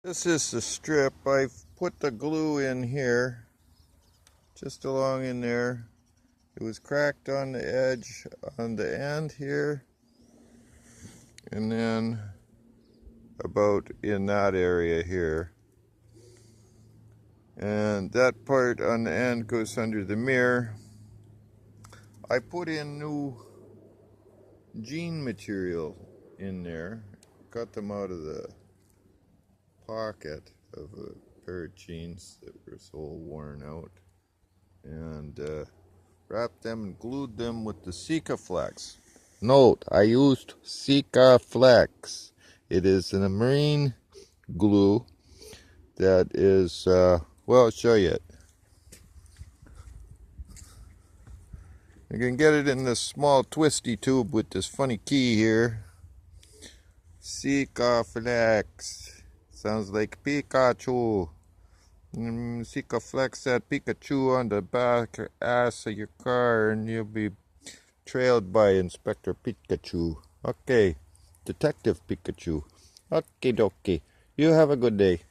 This is the strip. I've put the glue in here, just along in there. It was cracked on the edge on the end here, and then about in that area here. And that part on the end goes under the mirror. I put in new jean material in there, got them out of the pocket of a pair of jeans that were so worn out, and wrapped them and glued them with the Sikaflex. Note, I used Sikaflex. It is a marine glue that is, well, I'll show you it. You can get it in this small twisty tube with this funny key here. Sikaflex. Sounds like Pikachu. Sikaflex that Pikachu on the back ass of your car and you'll be trailed by Inspector Pikachu. Okay, Detective Pikachu. Okay, dokie. You have a good day.